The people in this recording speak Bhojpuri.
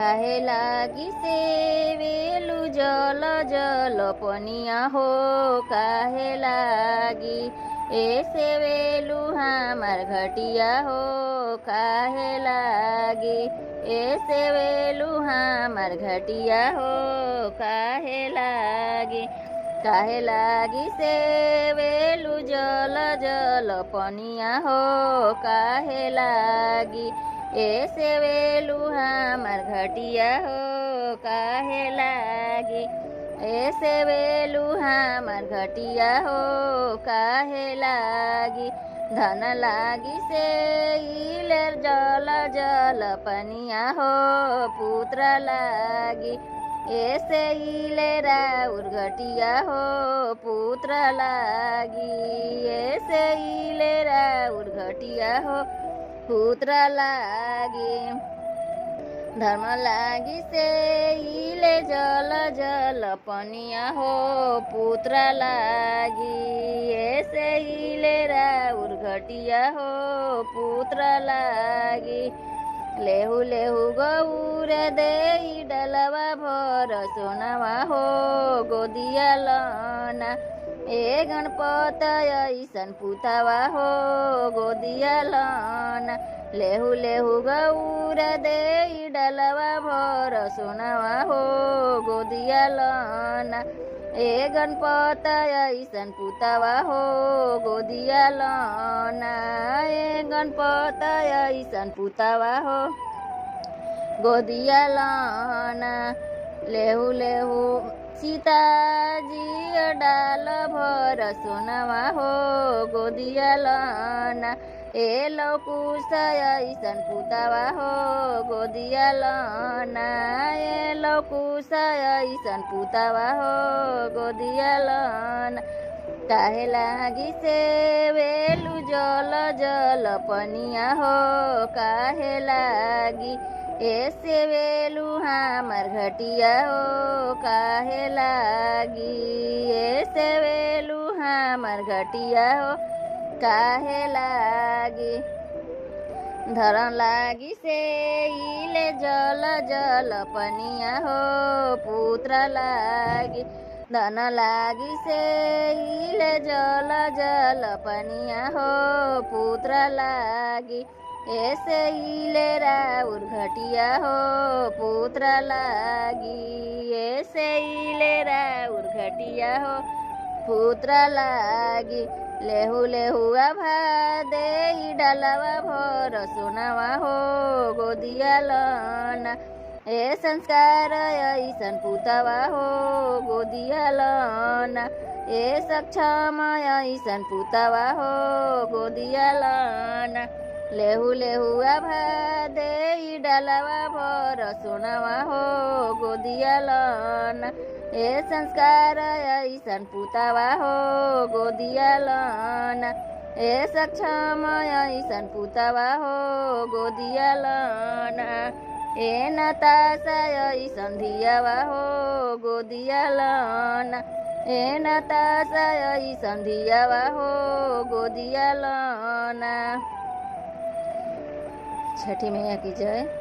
काहे लागी सेवेलु जल जल पनिया हो काहे लागी ए सेवेलु हमार घटिया हो काहे लागी ए सेवेलु हमार घटिया हो काहे लागी सेवेलु जल जल पनिया हो काहे लागी ए सेवेलु हमार घटिया हो काहे लागी ए सेवेलु हमार घटिया हो काहे लागी धन लागी से इलेर जल जल पनिया हो पुत्र लागी ऐसे इलेरा उर्घटिया हो पुत्र लागी ऐसे इलेरा उर्घटिया हो पुत्र लागी धर्म लागी से इले जल जल पनिया हो पुत्र लागी ऐसे इलेरा उर्घटिया हो पुत्र लागी लेहु लेहु गौर दे डलवा भर सोनवा हो गोदिया लना ए गणपत ऐसन पुतवा हो गोदिया लना लेहु लेहु गौर दे डलवा भर सोनवा हो गोदिया लना ए गणपत ऐसन पुतवा हो गोदिया लना ए गणपत ऐसन पुतवा हो गोदिया लना लेहु लेहु सीताजी डाल भर सोनवा हो गोदिया लना ए लौकुश ऐसन पुतवा हो गोदिया लना ए लौकुश ऐसन पुतवा हो गोदिया लना काहे लागी सेवेलु जल जल पनिया हो काहे लागी ए सेवेलु हमार घटिया हो काहे लागी ए सेवेलु हमार घटिया हो काहे लागी धरन लागी से इले जल जल पनिया हो पुत्र लागी धन लागी से इले जल जल पनिया हो पुत्र लागी ऐसे इलेरा उर्घटिया हो पुत्र लागी ऐसे इलेरा उर्घटिया हो पुत्र लागी लेहु लेहु आभा दे डलवा भर सोनवा हो गोदिया लना ए संस्कार ऐसन पुतवा हो गोदिया लना ए सक्षम ऐसन पुतवा हो गोदिया लना लेहु लेहु आभा दे डलवा भर सोनवा हो गोदिया लना ए संस्कार ऐसन पुतवा हो गोदिया लना ए सक्षम ऐसन पुतवा हो गोदिया लना ए नताशा ऐसन धियावा हो गोदिया लना ए नताशा ऐसन धियावा हो गोदिया लना। छठी मैया की जय।